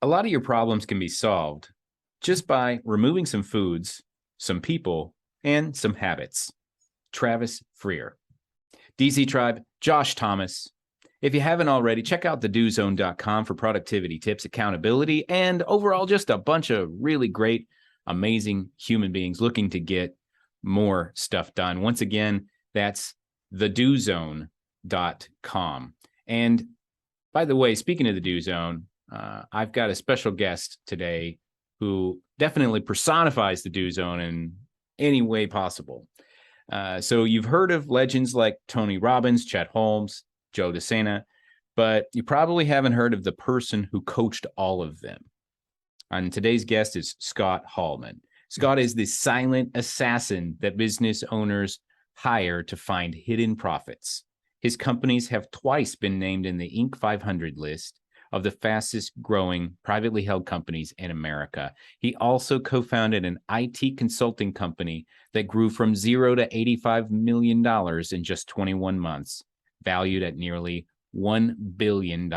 A lot of your problems can be solved just by removing some foods, some people, and some habits. Travis Freer. DC Tribe, Josh Thomas. If you haven't already, check out thedozone.com for productivity tips, accountability, and overall just a bunch of really great, amazing human beings looking to get more stuff done. Once again, that's thedozone.com. And by the way, speaking of the Do Zone, I've got a special guest today who definitely personifies the Do Zone in any way possible. So you've heard of legends like Tony Robbins, Chet Holmes, Joe DeSena, but you probably haven't heard of the person who coached all of them. And today's guest is Scott Hallman. Scott is the silent assassin that business owners hire to find hidden profits. His companies have twice been named in the Inc. 500 list of the fastest growing privately held companies in America. He also co-founded an IT consulting company that grew from $0 to $85 million in just 21 months, valued at nearly $1 billion.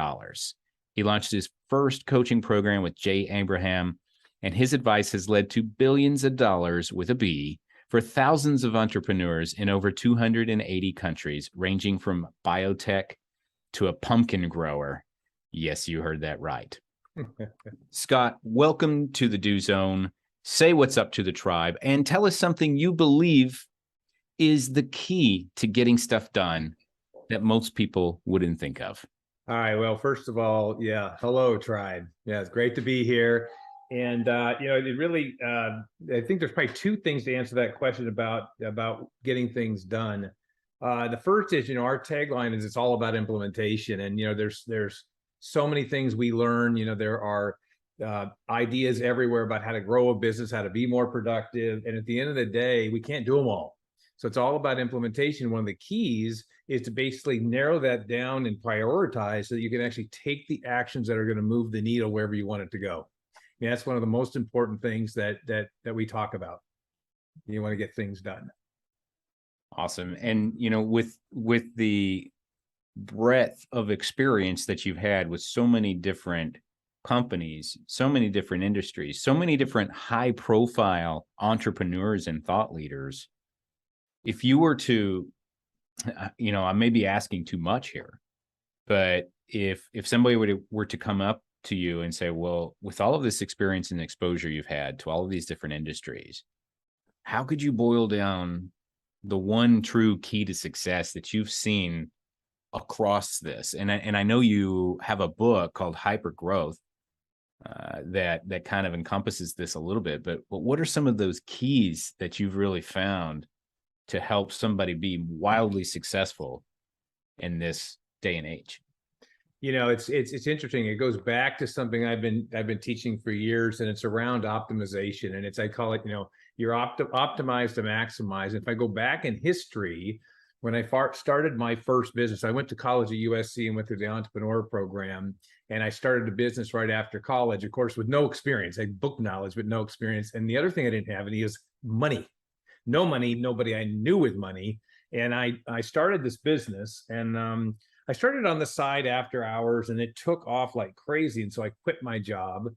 He launched his first coaching program with Jay Abraham, and his advice has led to billions of dollars with a B for thousands of entrepreneurs in over 280 countries, ranging from biotech to a pumpkin grower. Yes, you heard that right. Scott, welcome to the Do Zone. Say what's up to the tribe and tell us something you believe is the key to getting stuff done that most people wouldn't think of. All right. Well, first of all, hello, tribe. Yeah, it's great to be here. And, it really, I think there's probably two things to answer that question about getting things done. The first is, our tagline is it's all about implementation. And, there's so many things we learn. There are ideas everywhere about how to grow a business, how to be more productive. And at the end of the day, we can't do them all. So it's all about implementation. One of the keys is to basically narrow that down and prioritize so that you can actually take the actions that are going to move the needle wherever you want it to go. I mean, that's one of the most important things that we talk about. You want to get things done. Awesome. And, with the breadth of experience that you've had with so many different companies, so many different industries, so many different high profile entrepreneurs and thought leaders, if you were to, I may be asking too much here, but if somebody were to come up to you and say, well, with all of this experience and exposure you've had to all of these different industries, how could you boil down the one true key to success that you've seen across this? And I know you have a book called Hyper Growth that kind of encompasses this a little bit, but what are some of those keys that you've really found to help somebody be wildly successful in this day and age? It's interesting. It goes back to something I've been teaching for years, and it's around optimization. And I call it, you're optimize to maximize. If I go back in history, when I started my first business, I went to college at USC and went through the entrepreneur program. And I started a business right after college, of course, with no experience. I had book knowledge, but no experience. And the other thing I didn't have any is money. No money, nobody I knew with money. And I started this business, and I started on the side after hours, and it took off like crazy. And so I quit my job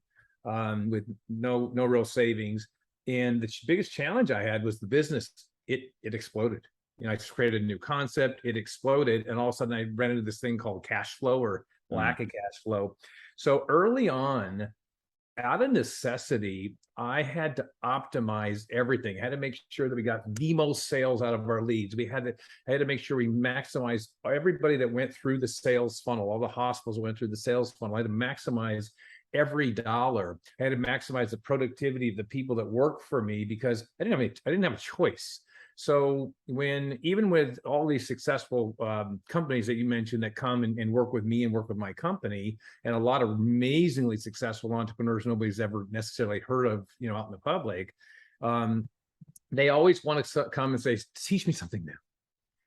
with no real savings. And the biggest challenge I had was the business. It exploded. I created a new concept. It exploded. And all of a sudden I ran into this thing called cash flow or lack of cash flow. So early on, out of necessity, I had to optimize everything. I had to make sure that we got the most sales out of our leads. I had to make sure we maximized everybody that went through the sales funnel. All the hospitals went through the sales funnel. I had to maximize every dollar. I had to maximize the productivity of the people that work for me because I didn't have a choice. So even with all these successful companies that you mentioned that come and work with me and work with my company, and a lot of amazingly successful entrepreneurs nobody's ever necessarily heard of, out in the public, they always want to come and say, teach me something new.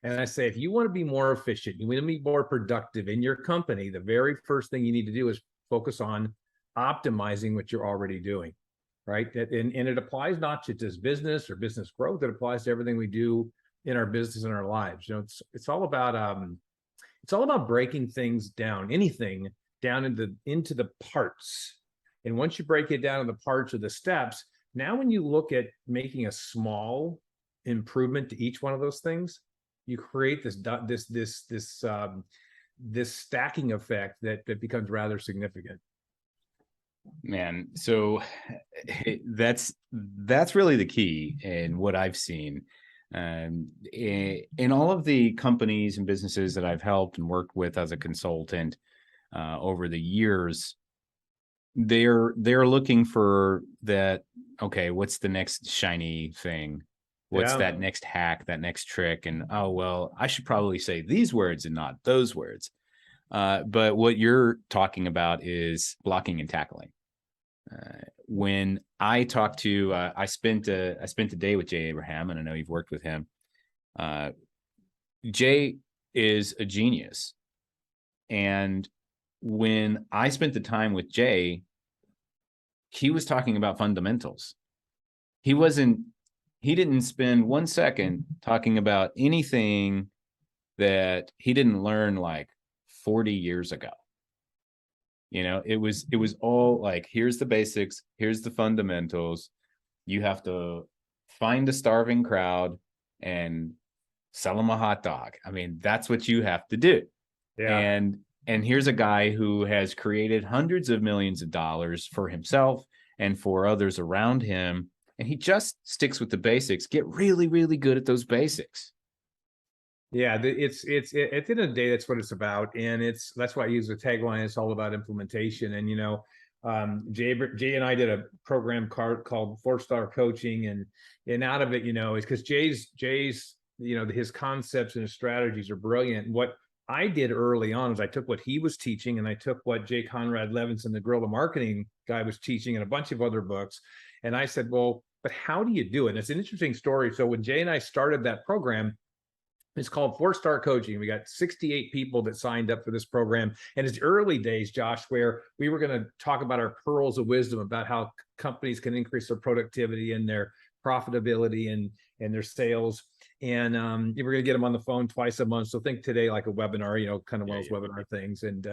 And I say, if you want to be more efficient, you want to be more productive in your company, the very first thing you need to do is focus on optimizing what you're already doing. Right. And it applies not to just business or business growth. It applies to everything we do in our business and our lives. It's all about breaking things down, anything down into the parts And once you break it down to the parts of the steps, now when you look at making a small improvement to each one of those things, you create this stacking effect that becomes rather significant. Man, so that's really the key in what I've seen. In all of the companies and businesses that I've helped and worked with as a consultant over the years, they're looking for that. Okay, what's the next shiny thing? What's Yeah. that next hack, that next trick? And oh, well, I should probably say these words and not those words. But what you're talking about is blocking and tackling. When I talked to, I spent a day with Jay Abraham, and I know you've worked with him. Jay is a genius, and when I spent the time with Jay, he was talking about fundamentals. He didn't spend 1 second talking about anything that he didn't learn like 40 years ago. It was all like, here's the basics, here's the fundamentals. You have to find a starving crowd and sell them a hot dog. I mean, that's what you have to do. Yeah. And here's a guy who has created hundreds of millions of dollars for himself and for others around him. And he just sticks with the basics. Get really, really good at those basics. Yeah, it's at the end of the day, that's what it's about, and that's why I use the tagline. It's all about implementation. And Jay and I did a program called 4-Star Coaching, and out of it, it's because Jay's his concepts and his strategies are brilliant. What I did early on is I took what he was teaching, and I took what Jay Conrad Levinson, the guerrilla marketing guy, was teaching, and a bunch of other books, and I said, well, but how do you do it? And it's an interesting story. So when Jay and I started that program, it's called 4-Star Coaching. We got 68 people that signed up for this program. And it's early days, Josh, where we were going to talk about our pearls of wisdom about how companies can increase their productivity and their profitability and their sales. And we're going to get them on the phone twice a month. So think today like a webinar, kind of one of those webinar things. And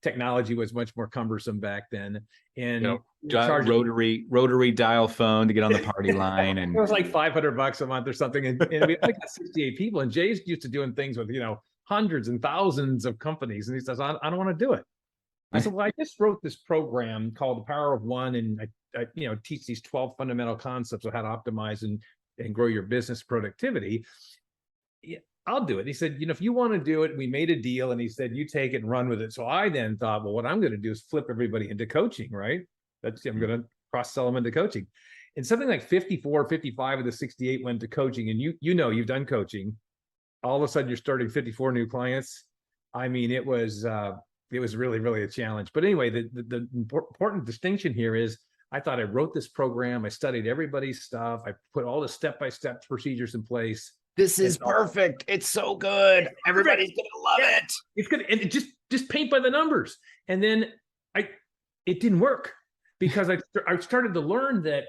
technology was much more cumbersome back then. And rotary dial phone to get on the party line, and it was like $500 a month or something. And we had like 68 people, and Jay's used to doing things with hundreds and thousands of companies, and he says, I don't want to do it. I said, well, I just wrote this program called The Power of One, and I teach these 12 fundamental concepts of how to optimize and grow your business productivity. Yeah, I'll do it. He said, if you want to do it, we made a deal, and he said, you take it and run with it. So I then thought, well, what I'm going to do is flip everybody into coaching, right? I'm going to cross-sell them into coaching. And something like 54, 55 of the 68 went to coaching. And you've done coaching. All of a sudden, you're starting 54 new clients. I mean, it was really, really a challenge. But anyway, the important distinction here is I thought I wrote this program. I studied everybody's stuff. I put all the step-by-step procedures in place. This is perfect. It's so good. Everybody's going to love it. It's good. And it just paint by the numbers. And then it didn't work because I started to learn that,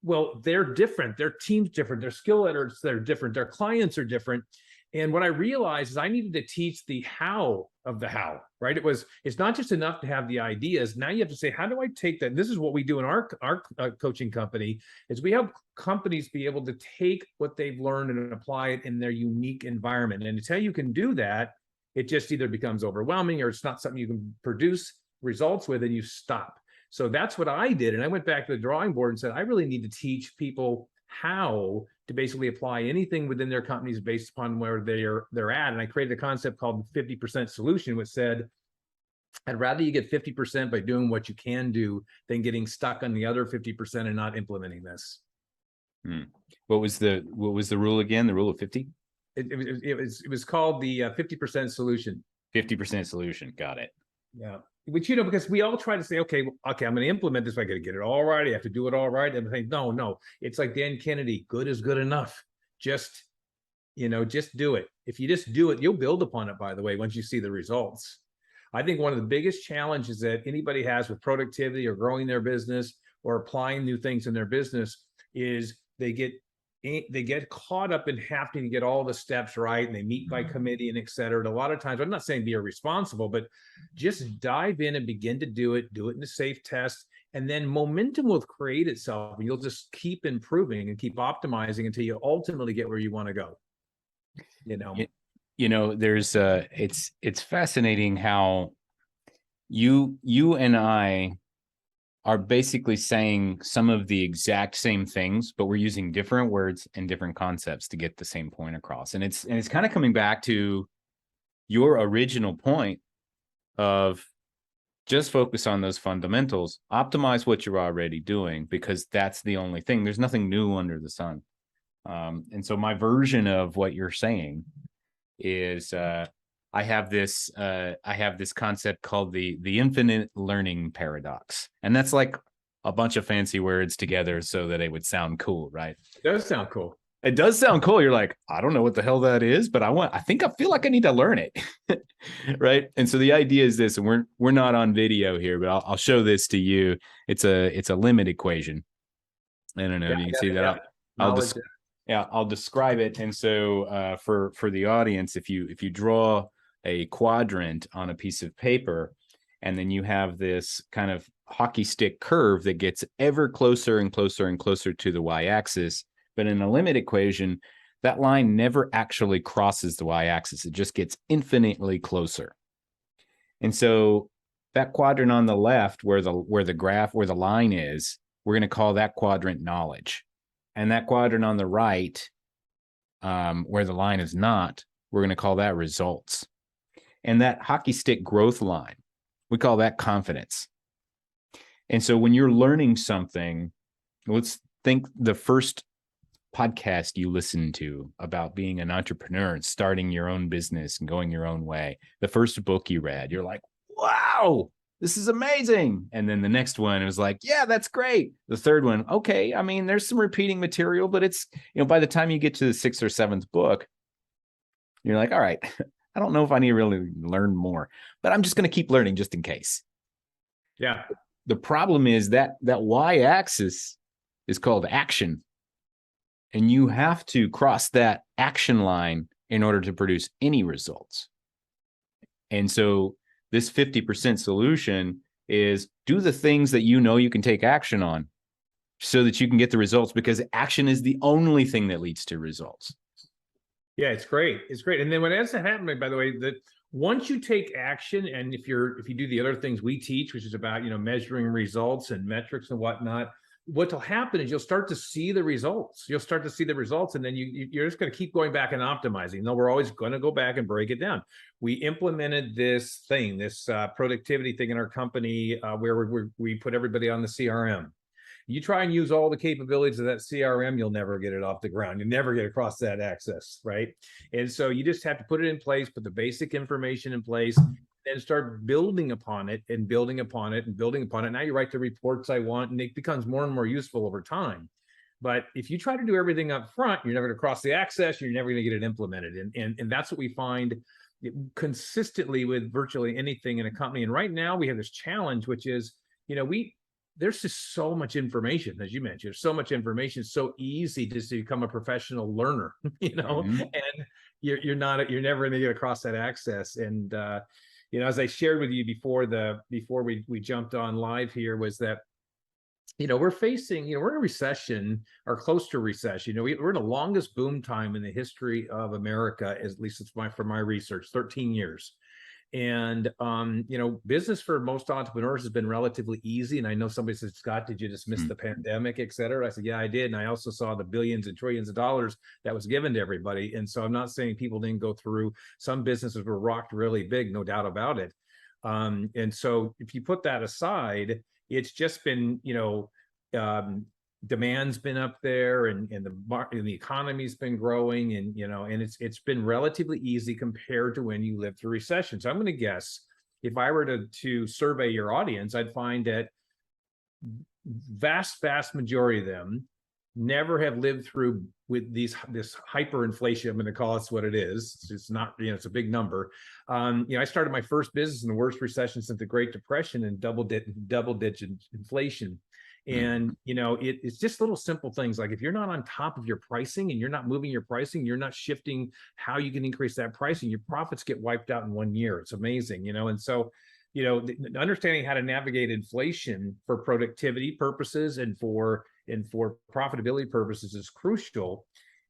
well, they're different. Their team's different. Their skill letters, they're different. Their clients are different. And what I realized is I needed to teach the how of the how, right? It's not just enough to have the ideas. Now you have to say, how do I take that? This is what we do in our coaching company, is we help companies be able to take what they've learned and apply it in their unique environment. And until you can do that, it just either becomes overwhelming or it's not something you can produce results with, and you stop. So that's what I did. And I went back to the drawing board and said, I really need to teach people how to basically apply anything within their companies based upon where they're at. And I created a concept called the 50% solution, which said, I'd rather you get 50% by doing what you can do than getting stuck on the other 50% and not implementing this. What was the rule again? The rule of 50? It was called the 50% solution. 50% solution. Got it. Yeah. Which, because we all try to say, okay, I'm going to implement this. I got to get it all right. I have to do it all right. And I think, no, it's like Dan Kennedy, good is good enough. Just do it. If you just do it, you'll build upon it, by the way, once you see the results. I think one of the biggest challenges that anybody has with productivity or growing their business or applying new things in their business is they get caught up in having to get all the steps right, and they meet by committee and et cetera. And a lot of times, I'm not saying be irresponsible, but just dive in and begin to do it in a safe test. And then momentum will create itself, and you'll just keep improving and keep optimizing until you ultimately get where you want to go. You know, There's it's fascinating how you and I are basically saying some of the exact same things, but we're using different words and different concepts to get the same point across. And it's kind of coming back to your original point of just focus on those fundamentals, optimize what you're already doing, because that's the only thing. There's nothing new under the sun. And so my version of what you're saying is I have this concept called the infinite learning paradox. And that's like a bunch of fancy words together so that it would sound cool, right? it does sound cool. It does sound cool. You're like, I don't know what the hell that is, but I feel like I need to learn it. Right. And so the idea is this, and we're not on video here, but I'll show this to you. It's a limit equation. I don't know if you can see that. I'll describe it. And so for the audience, if you draw a quadrant on a piece of paper, and then you have this kind of hockey stick curve that gets ever closer and closer and closer to the y-axis. But in a limit equation, that line never actually crosses the y-axis. It just gets infinitely closer. And so that quadrant on the left, where the line is, we're going to call that quadrant knowledge. And that quadrant on the right, where the line is not, we're going to call that results. And that hockey stick growth line, we call that confidence. And so when you're learning something, let's think the first podcast you listened to about being an entrepreneur and starting your own business and going your own way. The first book you read, you're like, wow, this is amazing. And then the next one, it was like, yeah, that's great. The third one, okay, I mean, there's some repeating material, but it's, by the time you get to the sixth or seventh book, you're like, all right, I don't know if I need to really learn more, but I'm just going to keep learning just in case. Yeah. The problem is that y-axis is called action. And you have to cross that action line in order to produce any results. And so this 50% solution is do the things that you can take action on so that you can get the results, because action is the only thing that leads to results. Yeah, it's great. It's great. And then what ends up happening, by the way, that once you take action, and if you do the other things we teach, which is about, measuring results and metrics and whatnot, what'll happen is you'll start to see the results. You'll start to see the results, and then you're just going to keep going back and optimizing. We're always going to go back and break it down. We implemented this productivity thing in our company where we put everybody on the CRM. You try and use all the capabilities of that CRM, you'll never get it off the ground. You never get across that axis, right? And so you just have to put it in place, put the basic information in place, and start building upon it and building upon it and building upon it. Now you write the reports I want, and it becomes more and more useful over time. But if you try to do everything up front, you're never going to cross the axis. You're never going to get it implemented. And that's what we find consistently with virtually anything in a company. And right now we have this challenge, which is, there's just so much information, as you mentioned. There's so much information. It's so easy to become a professional learner, Mm-hmm. and you're never going to get across that access. And as I shared with you before we jumped on live here, was that we're in a recession or close to a recession. We're in the longest boom time in the history of America, at least it's from my research, 13 years. And, business for most entrepreneurs has been relatively easy. And I know somebody says, Scott, did you just miss the pandemic, et cetera? I said, yeah, I did. And I also saw the billions and trillions of dollars that was given to everybody. And so I'm not saying people didn't go through. Some businesses were rocked really big, no doubt about it. And so if you put that aside, it's just been, demand's been up there, and the economy's been growing, and and it's been relatively easy compared to when you lived through recession. So I'm going to guess, if I were to survey your audience, I'd find that vast majority of them never have lived through with this hyperinflation. I'm going to call it what it is. It's not, it's a big number. I started my first business in the worst recession since the Great Depression, and double-digit inflation. And, it's just little simple things. Like if you're not on top of your pricing and you're not moving your pricing, you're not shifting how you can increase that pricing, your profits get wiped out in 1 year. It's amazing, and so understanding how to navigate inflation for productivity purposes and for profitability purposes is crucial.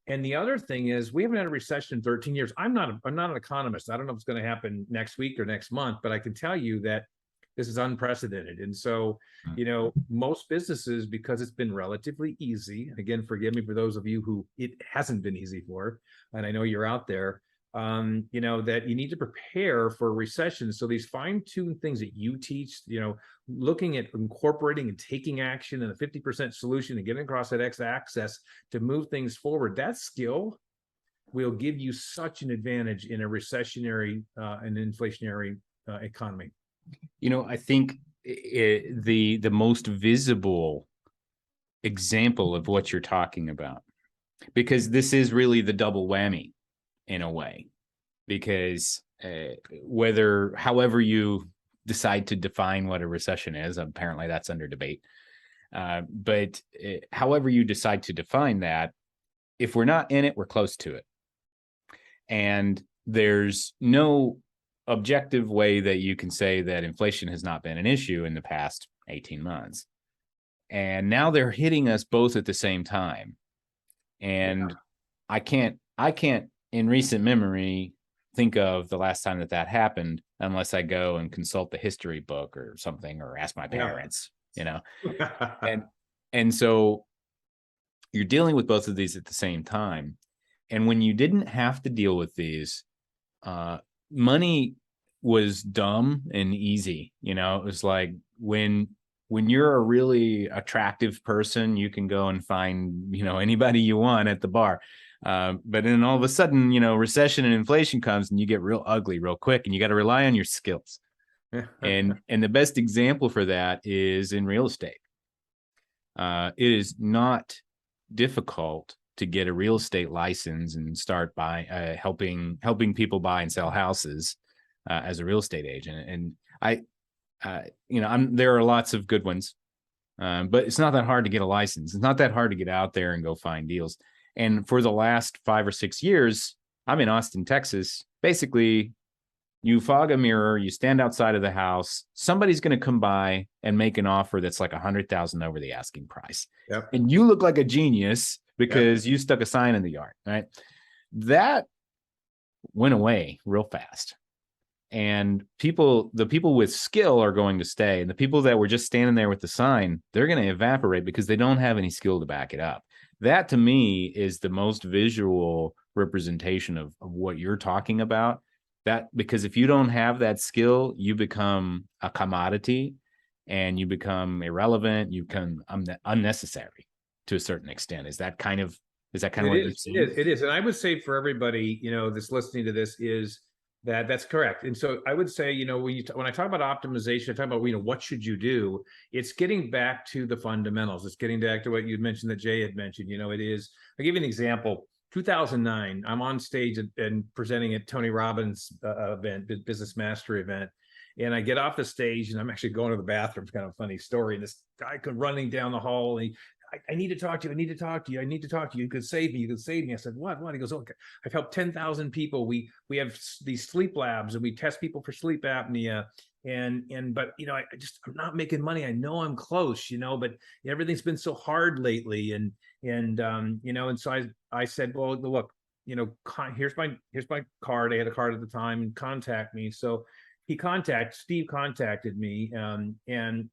And the other thing is, we haven't had a recession in 13 years. I'm not an economist. I don't know if it's going to happen next week or next month, but I can tell you that this is unprecedented. And so, most businesses, because it's been relatively easy, again, forgive me for those of you who it hasn't been easy for, and I know you're out there, that you need to prepare for a recession. So these fine-tuned things that you teach, looking at incorporating and taking action and a 50% solution and getting across that x-axis to move things forward, that skill will give you such an advantage in a recessionary and inflationary economy. I think the most visible example of what you're talking about, because this is really the double whammy in a way, because however you decide to define what a recession is, apparently that's under debate. But however you decide to define that, if we're not in it, we're close to it. And there's no objective way that you can say that inflation has not been an issue in the past 18 months. And now they're hitting us both at the same time. And I can't in recent memory think of the last time that happened unless I go and consult the history book or something, or ask my parents, and so you're dealing with both of these at the same time. And when you didn't have to deal with these, money was dumb and easy. It was like when you're a really attractive person, you can go and find, anybody you want at the bar. But then all of a sudden, recession and inflation comes and you get real ugly real quick, and you got to rely on your skills. And the best example for that is in real estate. It is not difficult to get a real estate license and start helping people buy and sell houses as a real estate agent. And there are lots of good ones, but it's not that hard to get a license. It's not that hard to get out there and go find deals. And for the last 5 or 6 years, I'm in Austin, Texas. Basically, you fog a mirror, you stand outside of the house, somebody's going to come by and make an offer that's like $100,000 over the asking price. Yep. And you look like a genius because you stuck a sign in the yard, right? That went away real fast. And the people with skill are going to stay. And the people that were just standing there with the sign, they're going to evaporate because they don't have any skill to back it up. That, to me, is the most visual representation of what you're talking about. Because if you don't have that skill, you become a commodity and you become irrelevant. You become unnecessary to a certain extent. Is that kind of what you're saying? It is. And I would say for everybody, that's listening to this, is that's correct. And so I would say, when I talk about optimization, I talk about, what should you do? It's getting back to the fundamentals. It's getting back to what you mentioned that Jay had mentioned. It is, I'll give you an example. 2009, I'm on stage and presenting at Tony Robbins event, Business Mastery event. And I get off the stage and I'm actually going to the bathroom. It's kind of a funny story. And this guy comes running down the hall and I need to talk to you. I need to talk to you. I need to talk to you. You could save me. You could save me. I said, what? He goes, okay, I've helped 10,000 people. We have these sleep labs and we test people for sleep apnea. But I'm not making money. I know I'm close, but everything's been so hard lately. And so I said, well, look, here's my card. I had a card at the time, and contact me. So Steve contacted me, and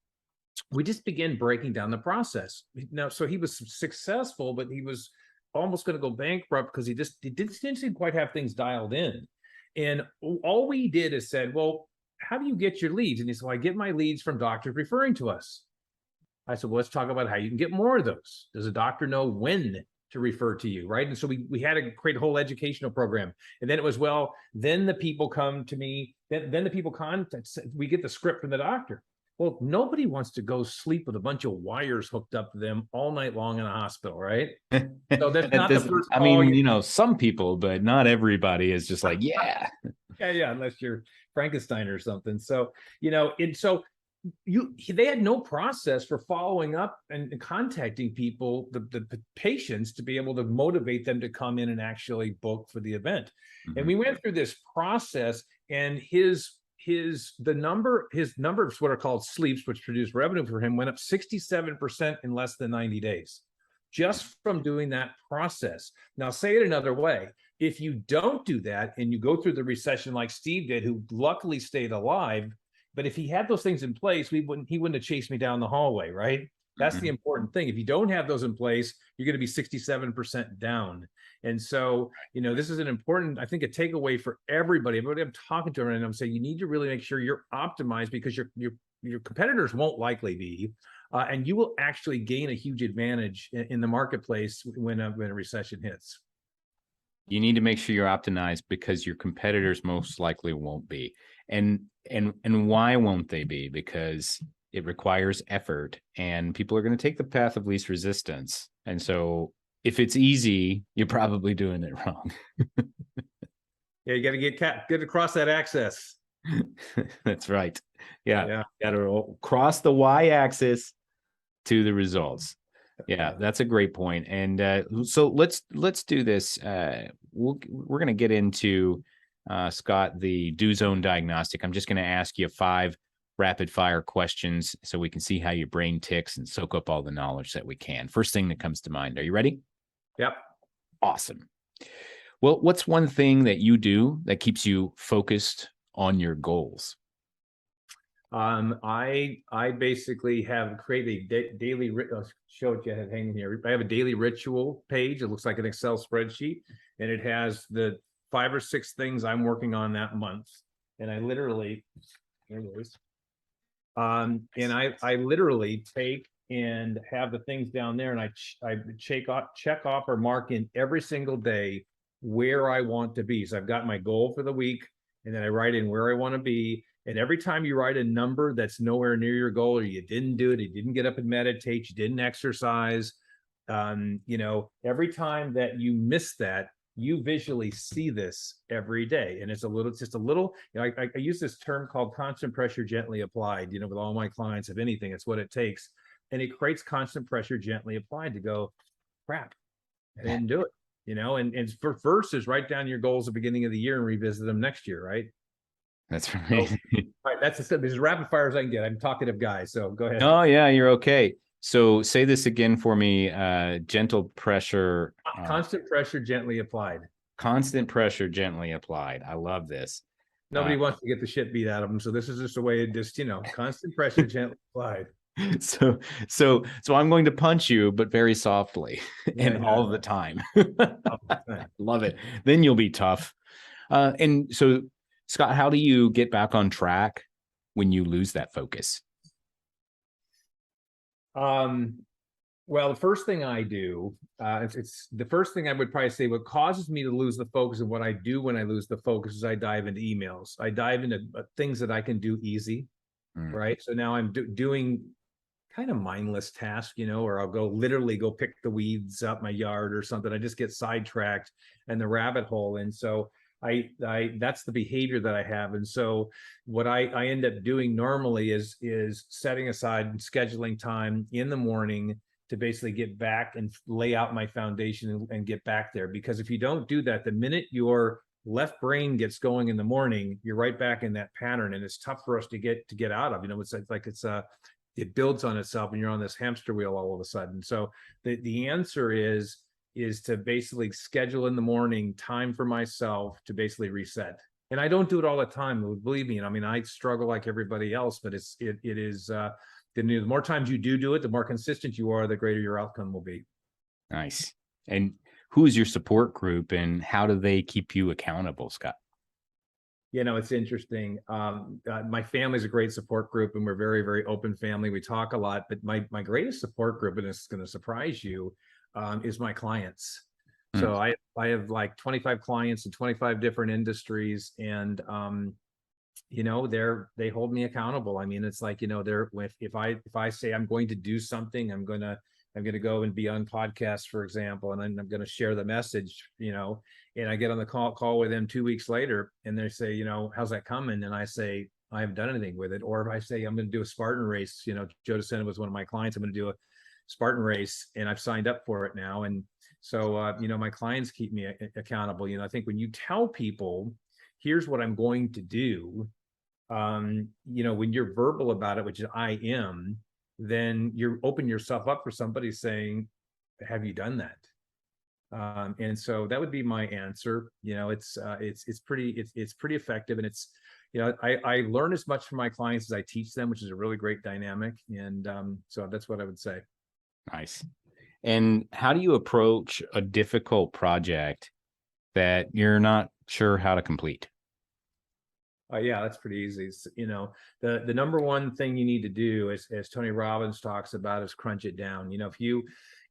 we just began breaking down the process. Now, so he was successful, but he was almost going to go bankrupt because he didn't quite have things dialed in. And all we did is said, well, how do you get your leads? And he said, well, I get my leads from doctors referring to us. I said, well, let's talk about how you can get more of those. Does a doctor know when to refer to you, right? And so we had to create a whole educational program. And then it was, well, then the people come to me, then the people contact, we get the script from the doctor. Well, nobody wants to go sleep with a bunch of wires hooked up to them all night long in a hospital, right? So that's not the first call. Some people, but not everybody is just like, yeah, unless you're Frankenstein or something. So, they had no process for following up and contacting people, the patients, to be able to motivate them to come in and actually book for the event. Mm-hmm. And we went through this process, and his his number of what are called sleeps, which produce revenue for him, went up 67% in less than 90 days, just from doing that process. Now, say it another way. If you don't do that and you go through the recession like Steve did, who luckily stayed alive, but if he had those things in place, he wouldn't have chased me down the hallway, right? That's the important thing. If you don't have those in place, you're going to be 67% down. And so, this is an important, I think, a takeaway for everybody. Everybody I'm talking to, and I'm saying you need to really make sure you're optimized, because your competitors won't likely be, and you will actually gain a huge advantage in the marketplace when a recession hits. You need to make sure you're optimized, because your competitors most likely won't be. And why won't they be? Because it requires effort, and people are going to take the path of least resistance. And so if it's easy, you're probably doing it wrong. Yeah, you got to get across that axis. That's right. Yeah. Got to cross the y-axis to the results. Yeah, that's a great point. And so let's do this. We're going to get into Scott, the Do Zone diagnostic. I'm just going to ask you 5 rapid fire questions so we can see how your brain ticks and soak up all the knowledge that we can. First thing that comes to mind. Are you ready? Yep. Awesome. Well, what's one thing that you do that keeps you focused on your goals? I basically have created a daily show it you have hanging here. I have a daily ritual page. It looks like an Excel spreadsheet, and it has the 5 or 6 things I'm working on that month. And I literally, there it is. And I literally take and have the things down there, and I check off or mark in every single day where I want to be. So I've got my goal for the week, and then I write in where I want to be. And every time you write a number that's nowhere near your goal, or you didn't do it, you didn't get up and meditate, you didn't exercise, every time that you miss that, you visually see this every day. And it's just a little, I use this term called constant pressure gently applied, with all my clients. If anything, it's what it takes. And it creates constant pressure gently applied to go, crap, I didn't do it, and for first is write down your goals at the beginning of the year and revisit them next year, right? That's right. So, all right, that's as rapid fire as I can get. I'm a talkative guy, so go ahead. Oh yeah, you're okay. So say this again for me. Gentle pressure. Constant pressure gently applied. Constant pressure gently applied. I love this. Nobody wants to get the shit beat out of them, so this is just a way to just, constant pressure gently applied. So I'm going to punch you, but very softly and all the time. Love it. Then you'll be tough. And so, Scott, how do you get back on track when you lose that focus? Well, the first thing I do, it's the first thing I would probably say, what causes me to lose the focus and what I do when I lose the focus is I dive into emails. I dive into things that I can do easy, right? So now I'm doing kind of mindless tasks, or I'll literally go pick the weeds up my yard or something. I just get sidetracked in the rabbit hole. And so I that's the behavior that I have. And so what I end up doing normally is setting aside and scheduling time in the morning to basically get back and lay out my foundation and get back there. Because if you don't do that, the minute your left brain gets going in the morning, you're right back in that pattern, and it's tough for us to get out of. It's like it builds on itself, and you're on this hamster wheel all of a sudden. So the answer is to basically schedule in the morning time for myself to basically reset. And I don't do it all the time, believe me. I struggle like everybody else, but it is the more times you do it, the more consistent you are, the greater your outcome will be. Nice. And who is your support group, and how do they keep you accountable, Scott? It's interesting. My family's a great support group, and we're very, very open family. We talk a lot, but my greatest support group, and it's going to surprise you, is my clients. So I have like 25 clients in 25 different industries, and they hold me accountable. It's like, if I say I'm going to do something, I'm going to go and be on podcasts, for example, and then I'm going to share the message, and I get on the call with them 2 weeks later, and they say, how's that coming? And I say, I haven't done anything with it. Or if I say I'm going to do a Spartan race, Joe DeSena was one of my clients. I'm going to do a Spartan race, and I've signed up for it now. And so, my clients keep me accountable. I think when you tell people, here's what I'm going to do, when you're verbal about it, which is I am, then you're open yourself up for somebody saying, have you done that? And so that would be my answer. It's pretty effective, and I learn as much from my clients as I teach them, which is a really great dynamic. And so that's what I would say. Nice. And how do you approach a difficult project that you're not sure how to complete? Yeah, that's pretty easy. The number one thing you need to do, as Tony Robbins talks about, is crunch it down.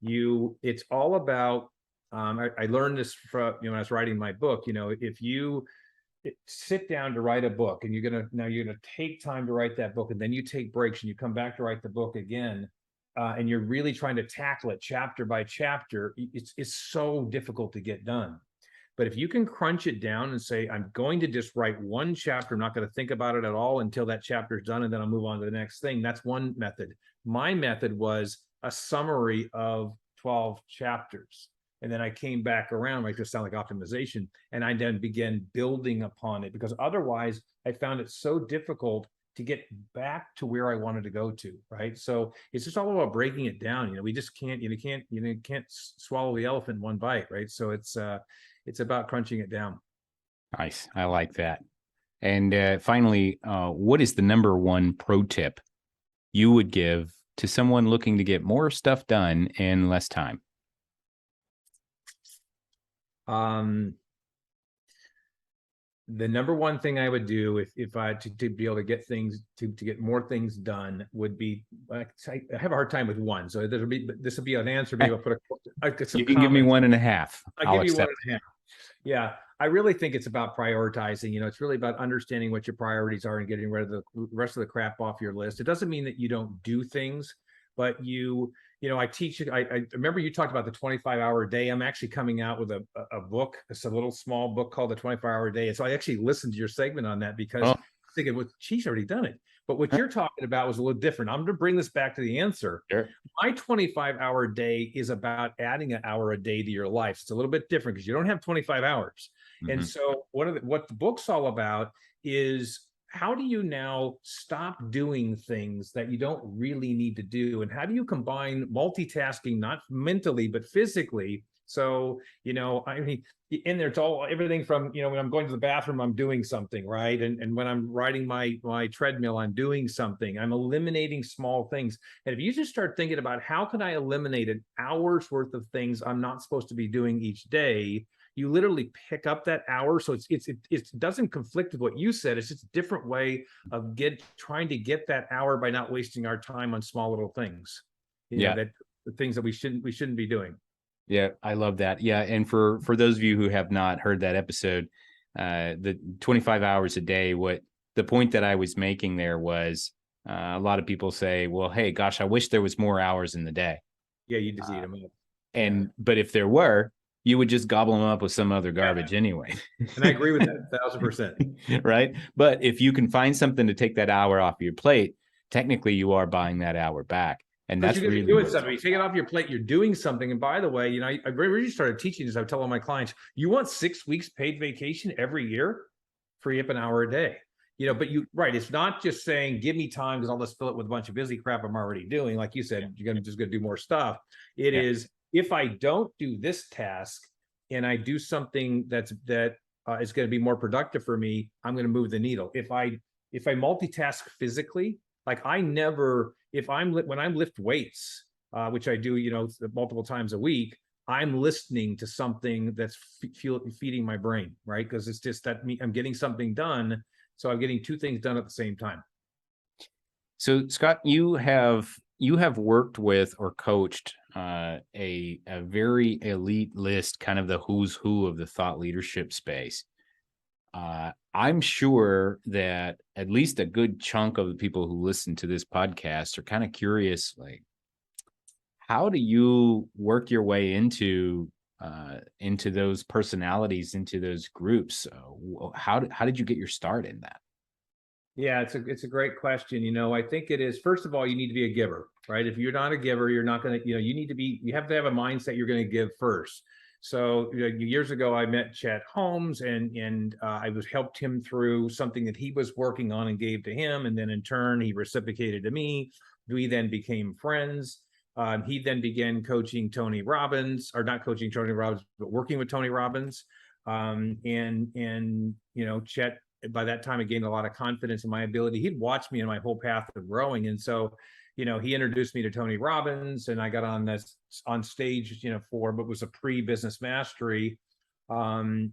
It's all about. I learned this from when I was writing my book. If you sit down to write a book, and you're gonna take time to write that book, and then you take breaks and you come back to write the book again, and you're really trying to tackle it chapter by chapter. It's so difficult to get done. But if you can crunch it down and say, I'm going to just write one chapter, I'm not going to think about it at all until that chapter is done, and then I'll move on to the next thing. That's one method. My method was a summary of 12 chapters. And then I came back around, like this sound like optimization, and I then began building upon it, because otherwise I found it so difficult to get back to where I wanted to go to, right? So it's just all about breaking it down. We just can't, you can't swallow the elephant in one bite, right? So it's about crunching it down. Nice. I like that. And finally, what is the number one pro tip you would give to someone looking to get more stuff done in less time? The number one thing I would do if I to be able to get things to get more things done would be, I have a hard time with one, so this will be an answer. Maybe I'll put you can give me 1.5. I'll give you 1.5. Yeah, I really think it's about prioritizing. It's really about understanding what your priorities are and getting rid of the rest of the crap off your list. It doesn't mean that you don't do things, but I teach. I remember you talked about the 25-hour day. I'm actually coming out with a book. It's a little small book called the 25-hour day. And so I actually listened to your segment on that, because I'm thinking, well, she's already done it. But what you're talking about was a little different. I'm going to bring this back to the answer. Sure. My 25-hour day is about adding an hour a day to your life. It's a little bit different because you don't have 25 hours. Mm-hmm. And so what the book's all about is, how do you now stop doing things that you don't really need to do? And how do you combine multitasking, not mentally, but physically? So, I mean, in there, it's all everything from, when I'm going to the bathroom, I'm doing something, right? And when I'm riding my treadmill, I'm doing something. I'm eliminating small things. And if you just start thinking about, how can I eliminate an hour's worth of things I'm not supposed to be doing each day, you literally pick up that hour. So it doesn't conflict with what you said. It's just a different way of trying to get that hour by not wasting our time on small little things. The things that we shouldn't be doing. Yeah, I love that. Yeah, and for those of you who have not heard that episode, the 25 hours a day, what the point that I was making there was, a lot of people say, well, hey, gosh, I wish there was more hours in the day. Yeah, you just eat them up. But if there were, you would just gobble them up with some other garbage anyway. And I agree with that 1,000%. Right? But if you can find something to take that hour off your plate, technically you are buying that hour back. And that's really doing something. You take it off your plate, you're doing something. And by the way, I really started teaching this. I would tell all my clients, you want 6 weeks paid vacation every year, free up an hour a day. But right, it's not just saying, give me time because I'll just fill it with a bunch of busy crap I'm already doing. Like you said, you're just going to do more stuff. It is, if I don't do this task and I do something that is going to be more productive for me, I'm going to move the needle. If I multitask physically, like when I lift weights, which I do, multiple times a week, I'm listening to something that's feeding my brain, right? Because it's just that I'm getting something done. So I'm getting two things done at the same time. So Scott, you have worked with or coached a very elite list, kind of the who's who of the thought leadership space. I'm sure that at least a good chunk of the people who listen to this podcast are kind of curious, like, how do you work your way into those personalities, into those groups? How did you get your start in that? Yeah, it's a great question. I think it is, first of all, you need to be a giver, right? If you're not a giver, you're not going to, you have to have a mindset you're going to give first. So years ago, I met Chet Holmes, and I helped him through something that he was working on and gave to him, and then in turn he reciprocated to me. We then became friends. He then began coaching Tony Robbins, or not coaching Tony Robbins, but working with Tony Robbins. And Chet, by that time, I gained a lot of confidence in my ability. He'd watched me in my whole path of growing, and so he introduced me to Tony Robbins, and I got on stage, for what was a pre-business mastery, was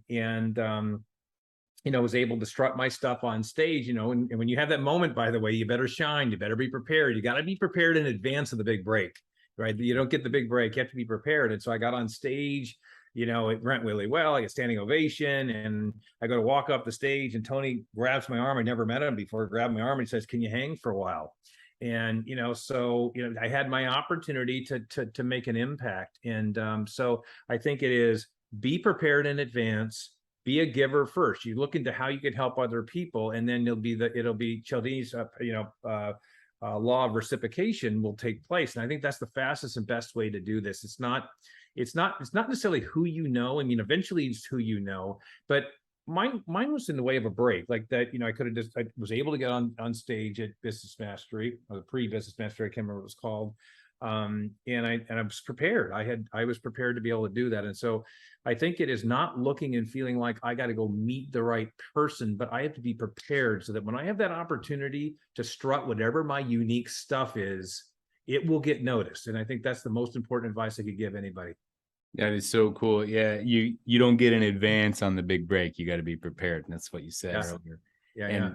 able to strut my stuff on stage, and when you have that moment, by the way, you better shine, you better be prepared. You got to be prepared in advance of the big break, right? You don't get the big break, you have to be prepared. And so I got on stage, it went really well. I get standing ovation, and I go to walk up the stage, and Tony grabs my arm. I never met him before. Grabbed my arm and he says, "Can you hang for a while?" And I had my opportunity to make an impact. And so I think it is, be prepared in advance, be a giver first. You look into how you can help other people, and then it'll be Cialdini's law of reciprocation will take place. And I think that's the fastest and best way to do this. It's not necessarily who you know. I mean, eventually it's who you know, but mine was in the way of a break, like that. I was able to get on stage at Business Mastery, or the pre-Business Mastery, I can't remember what it was called. And I was prepared. I was prepared to be able to do that. And so I think it is not looking and feeling like I got to go meet the right person, but I have to be prepared so that when I have that opportunity to strut whatever my unique stuff is, it will get noticed. And I think that's the most important advice I could give anybody. That is so cool. Yeah, you don't get an advance on the big break. You got to be prepared, and that's what you said earlier. Yeah.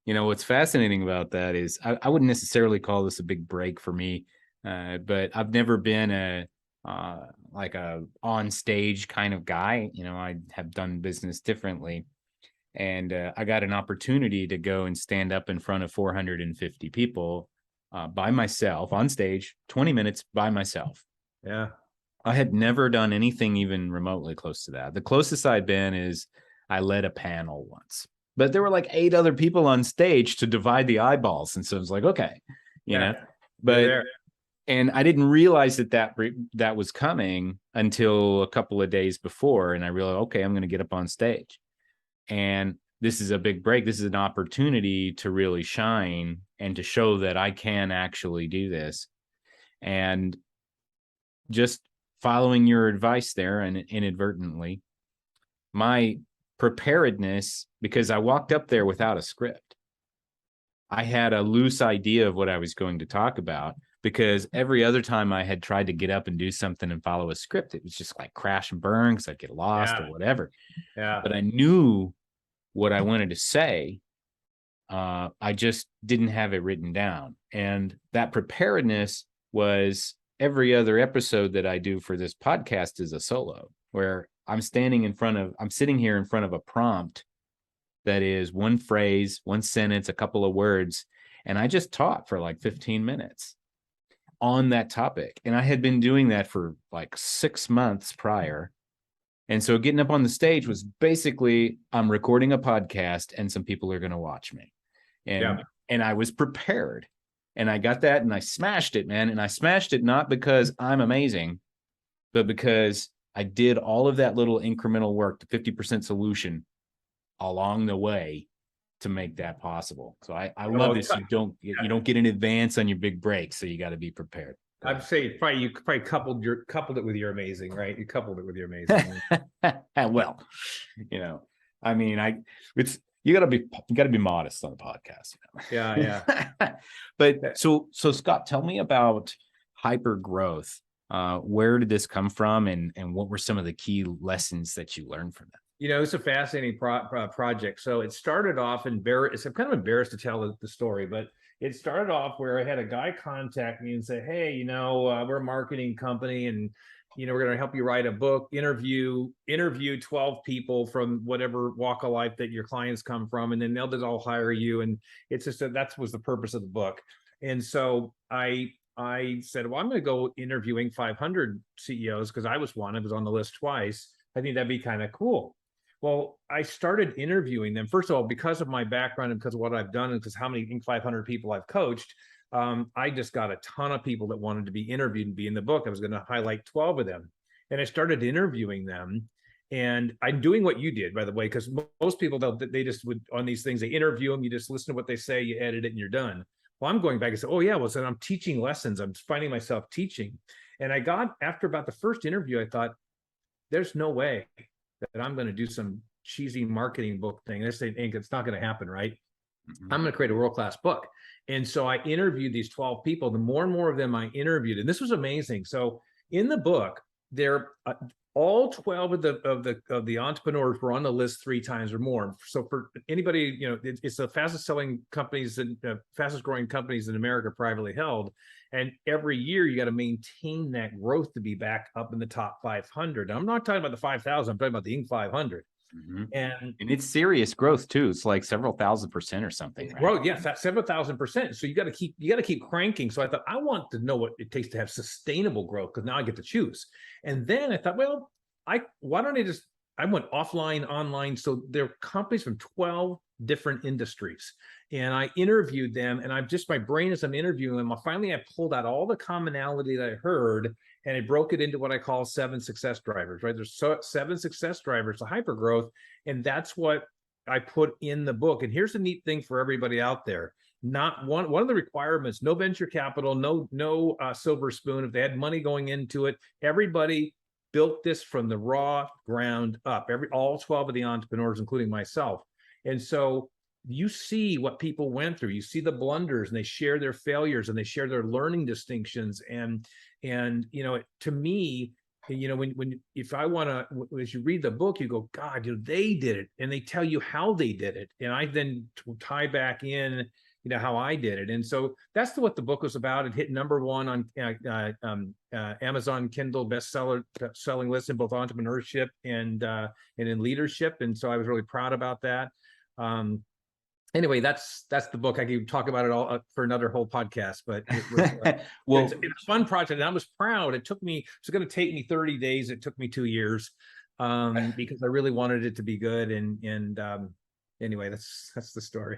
And what's fascinating about that is I wouldn't necessarily call this a big break for me, but I've never been like a on stage kind of guy. I have done business differently, and I got an opportunity to go and stand up in front of 450 people by myself on stage, 20 minutes by myself. Yeah. I had never done anything even remotely close to that. The closest I'd been is I led a panel once, but there were like 8 other people on stage to divide the eyeballs. And so I was like, okay, but, and I didn't realize that was coming until a couple of days before. And I realized, okay, I'm going to get up on stage, and this is a big break. This is an opportunity to really shine and to show that I can actually do this. And just following your advice there, and inadvertently, my preparedness, because I walked up there without a script. I had a loose idea of what I was going to talk about, because every other time I had tried to get up and do something and follow a script, it was just like crash and burn, because I'd get lost or whatever. Yeah. But I knew what I wanted to say. I just didn't have it written down. And that preparedness was every other episode that I do for this podcast is a solo, where I'm sitting here in front of a prompt that is one phrase, one sentence, a couple of words. And I just talk for like 15 minutes on that topic. And I had been doing that for like 6 months prior. And so getting up on the stage was basically, I'm recording a podcast and some people are going to watch me. And I was prepared. And I got that, and I smashed it, man. And I smashed it not because I'm amazing, but because I did all of that little incremental work, the 50% solution along the way to make that possible. So I love this. You don't get an advance on your big break, so you got to be prepared. I'd say you coupled it with your amazing, right? You coupled it with your amazing. Well, I mean, you gotta be modest on the podcast. Yeah. But so Scott, tell me about hyper growth. Where did this come from, and what were some of the key lessons that you learned from that? It's a fascinating project. So it started off I'm kind of embarrassed to tell the story, but it started off where I had a guy contact me and say, "Hey, we're a marketing company, and we're going to help you write a book, interview 12 people from whatever walk of life that your clients come from, and then they'll just all hire you." And it's just that was the purpose of the book. And so I said, well, I'm going to go interviewing 500 CEOs, because I was on the list twice. I think that'd be kind of cool. Well, I started interviewing them. First of all, because of my background and because of what I've done, and because how many 500 people I've coached, I just got a ton of people that wanted to be interviewed and be in the book. I was going to highlight 12 of them. and I started interviewing them. And I'm doing what you did, by the way, because most people, they just would, on these things, they interview them, you just listen to what they say, you edit it, and you're done. Well, I'm going back and say, oh yeah, well, so I'm teaching lessons. I'm finding myself teaching. And I got, after about the first interview, I thought, there's no way that I'm going to do some cheesy marketing book thing. This ain't, it's not going to happen, right? I'm going to create a world-class book. And so I interviewed these 12 people. The more and more of them I interviewed, and this was amazing. So in the book, they're all 12 of the entrepreneurs were on the list 3 times or more. So for anybody, you know, it's the fastest selling companies and fastest growing companies in America, privately held. And every year you got to maintain that growth to be back up in the top 500. I'm not talking about the 5,000. I'm talking about the Inc. 500. And it's serious growth too. It's like several $1,000% or something. Right? Growth, yeah, several $1,000%. So you got to keep cranking. So I thought, I want to know what it takes to have sustainable growth, because now I get to choose. And then I thought, well, why don't I went offline, online. So there are companies from 12 different industries, and I interviewed them, and my brain, as I'm interviewing them, finally I pulled out all the commonality that I heard, and I broke it into what I call 7 success drivers, right? There's 7 success drivers to hypergrowth, and that's what I put in the book. And here's the neat thing for everybody out there. Not one of the requirements, no venture capital, no silver spoon. If they had money going into it, everybody built this from the raw ground up. All 12 of the entrepreneurs, including myself. And so you see what people went through. You see the blunders, and they share their failures, and they share their learning distinctions. And you know, to me, you know, if I want to, as you read the book, you go, God, you know, they did it, and they tell you how they did it, and I then tie back in, you know, how I did it. And so that's what the book was about. It hit #1 on Amazon Kindle selling list in both entrepreneurship and in leadership. And so I was really proud about that. Anyway, that's the book. I could talk about it all for another whole podcast, but it was, well, it's a fun project, and I was proud. It's going to take me 30 days. It took me 2 years because I really wanted it to be good. And anyway, that's the story.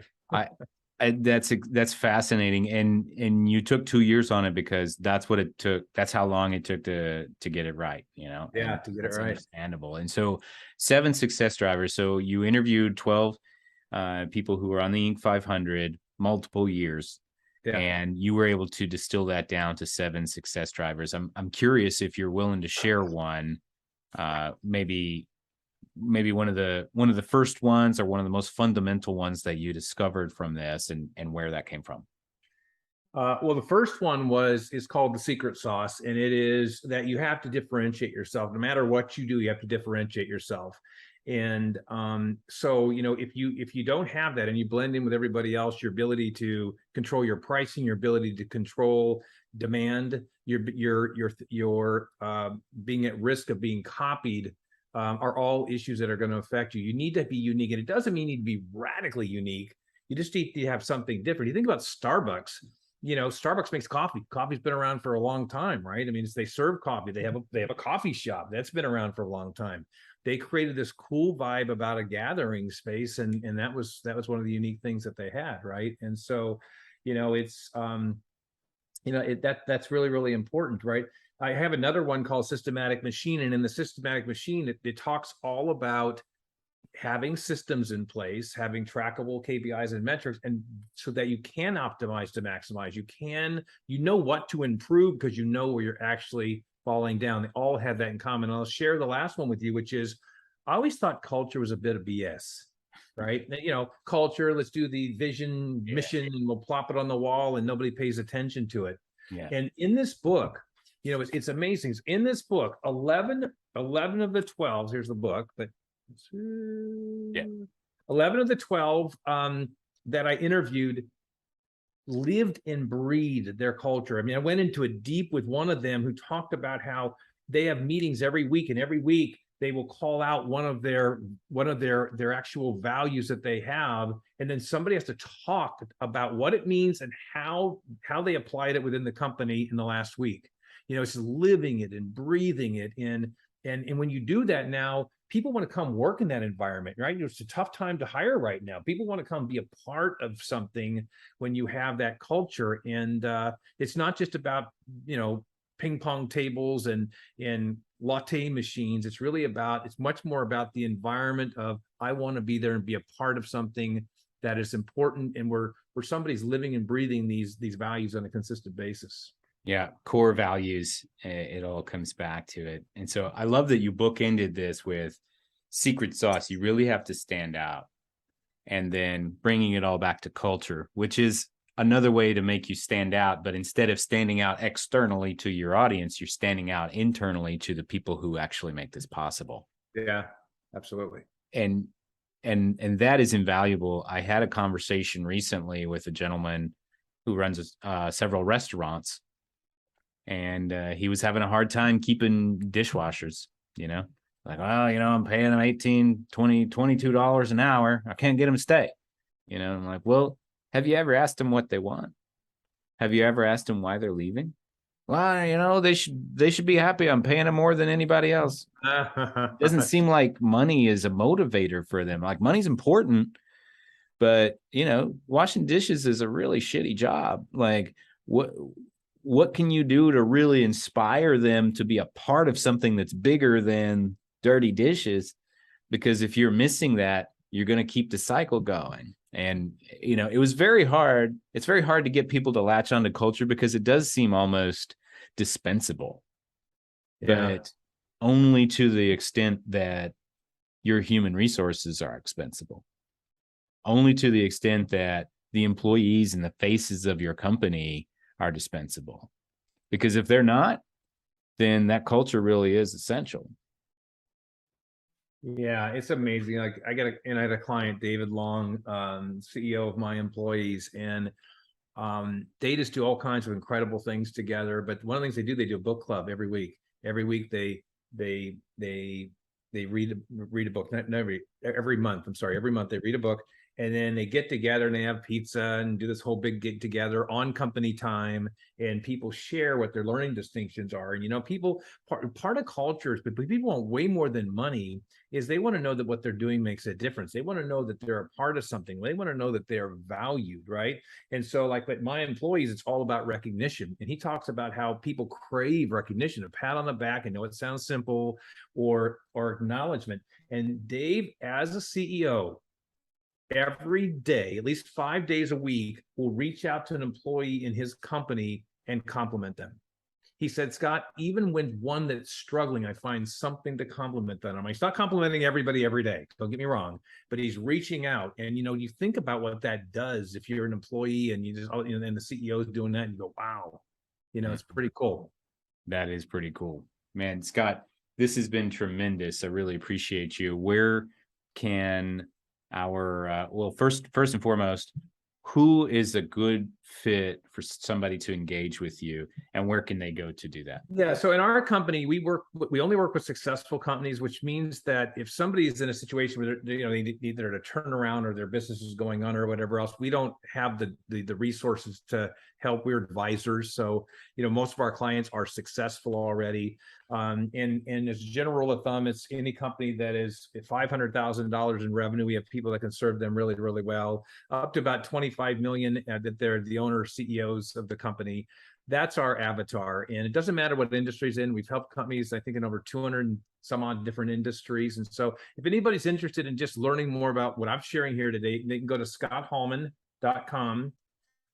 That's fascinating. And you took 2 years on it because that's what it took. That's how long it took to get it right, you know? Yeah, to get it right. Understandable. And so 7 success drivers. So you interviewed 12 people who were on the Inc. 500 multiple years, and you were able to distill that down to 7 success drivers. I'm curious if you're willing to share one, maybe one of the first ones, or one of the most fundamental ones that you discovered from this, and where that came from. Well, the first one is called the secret sauce, and it is that you have to differentiate yourself. No matter what you do, you have to differentiate yourself. And so, you know, if you don't have that, and you blend in with everybody else, your ability to control your pricing, your ability to control demand, your being at risk of being copied, are all issues that are going to affect you. You need to be unique, and it doesn't mean you need to be radically unique. You just need to have something different. You think about Starbucks. You know, Starbucks makes coffee. Coffee's been around for a long time, right? I mean, they serve coffee. They have a coffee shop that's been around for a long time. They created this cool vibe about a gathering space, and that was one of the unique things that they had, right? And so, you know, it's you know, that's really, really important, right? I have another one called Systematic Machine, and in the Systematic Machine, it talks all about having systems in place, having trackable KPIs and metrics, and so that you can optimize to maximize. You know what to improve, because you know where you're actually falling down. They all have that in common. And I'll share the last one with you, which is, I always thought culture was a bit of BS, right? You know, culture, let's do the vision, mission, and we'll plop it on the wall, and nobody pays attention to it. Yeah. And in this book, you know, it's amazing. In this book, 11 of the 12, here's the book, but 11 of the 12 that I interviewed lived and breathed their culture. I mean, I went into it deep with one of them, who talked about how they have meetings every week, and every week they will call out one of their actual values that they have, and then somebody has to talk about what it means and how they applied it within the company in the last week. You know, it's living it and breathing it. And when you do that now, people want to come work in that environment, right? It's a tough time to hire right now. People want to come be a part of something when you have that culture. And it's not just about, you know, ping pong tables and latte machines. It's really about, it's much more about the environment of, I want to be there and be a part of something that is important, and where somebody's living and breathing these values on a consistent basis. Yeah, core values. It all comes back to it. And so I love that you bookended this with secret sauce. You really have to stand out, and then bringing it all back to culture, which is another way to make you stand out. But instead of standing out externally to your audience, you're standing out internally to the people who actually make this possible. Yeah, absolutely. And that is invaluable. I had a conversation recently with a gentleman who runs several restaurants, and he was having a hard time keeping dishwashers, like, well, I'm paying them $18, $20, $22 an hour. I can't get them to stay. I'm like, well, have you ever asked them what they want? Have you ever asked them why they're leaving? Well, they should be happy. I'm paying them more than anybody else. It doesn't seem like money is a motivator for them. Like, money's important, but washing dishes is a really shitty job. Like, what can you do to really inspire them to be a part of something that's bigger than dirty dishes? Because if you're missing that, you're going to keep the cycle going. And, it was very hard. It's very hard to get people to latch onto culture because it does seem almost dispensable, but only to the extent that your human resources are expensible. Only to the extent that the employees and the faces of your company are dispensable. Because if they're not, then that culture really is essential. Yeah, it's amazing. Like, I had a client, David Long, CEO of My Employees, and they just do all kinds of incredible things together. But one of the things they do a book club every week. Every week they read a book. Every month. I'm sorry, every month they read a book, and then they get together and they have pizza and do this whole big get together on company time, and people share what their learning distinctions are. And people, part of culture is, but people want way more than money, is they want to know that what they're doing makes a difference. They want to know that they're a part of something. They want to know that they're valued, right? And so, like, with My Employees, it's all about recognition. And he talks about how people crave recognition, a pat on the back. I know it sounds simple, or acknowledgement. And Dave, as a CEO, every day, at least 5 days a week, will reach out to an employee in his company and compliment them. He said, Scott, even when one that's struggling, I find something to compliment them on. He's not complimenting everybody every day, don't get me wrong, but he's reaching out. And you think about what that does if you're an employee and you just, and the CEO is doing that, and you go, wow, it's pretty cool. That is pretty cool, man. Scott, this has been tremendous. I really appreciate you. Where can our first and foremost, who is a good fit for somebody to engage with you, and where can they go to do that? Yeah, so in our company, we only work with successful companies, which means that if somebody is in a situation where they need either to turn around or their business is going on or whatever else, we don't have the resources to help. We're advisors, so most of our clients are successful already. And as a general rule of thumb, it's any company that is $500,000 in revenue. We have people that can serve them really, really well, up to about 25 million that they're the owner CEOs of the company. That's our avatar. And it doesn't matter what industry's in. We've helped companies, I think, in over 200 and some odd different industries. And so if anybody's interested in just learning more about what I'm sharing here today, they can go to scotthallman.com.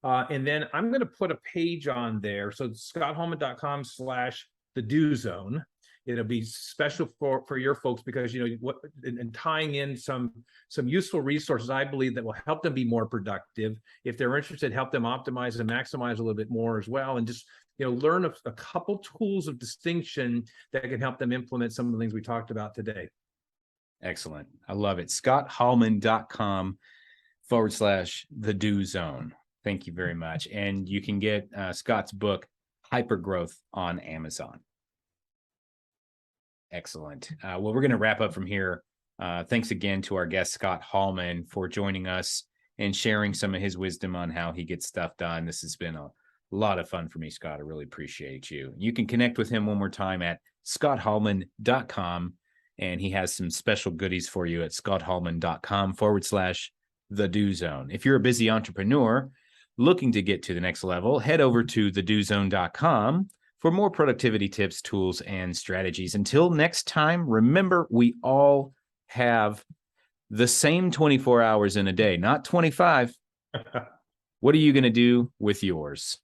And then I'm going to put a page on there. So scotthallman.com/the Do Zone. It'll be special for your folks because and tying in some useful resources, I believe, that will help them be more productive. If they're interested, help them optimize and maximize a little bit more as well, and just learn a couple tools of distinction that can help them implement some of the things we talked about today. Excellent. I love it. scotthallman.com/the Do Zone. Thank you very much. And you can get Scott's book, Hypergrowth, on Amazon. Excellent. Well, we're going to wrap up from here. Thanks again to our guest, Scott Hallman, for joining us and sharing some of his wisdom on how he gets stuff done. This has been a lot of fun for me, Scott. I really appreciate you. You can connect with him one more time at scotthallman.com, and he has some special goodies for you at scotthallman.com/the Do Zone. If you're a busy entrepreneur looking to get to the next level, head over to thedozone.com for more productivity tips, tools, and strategies. Until next time, remember, we all have the same 24 hours in a day, not 25. What are you going to do with yours?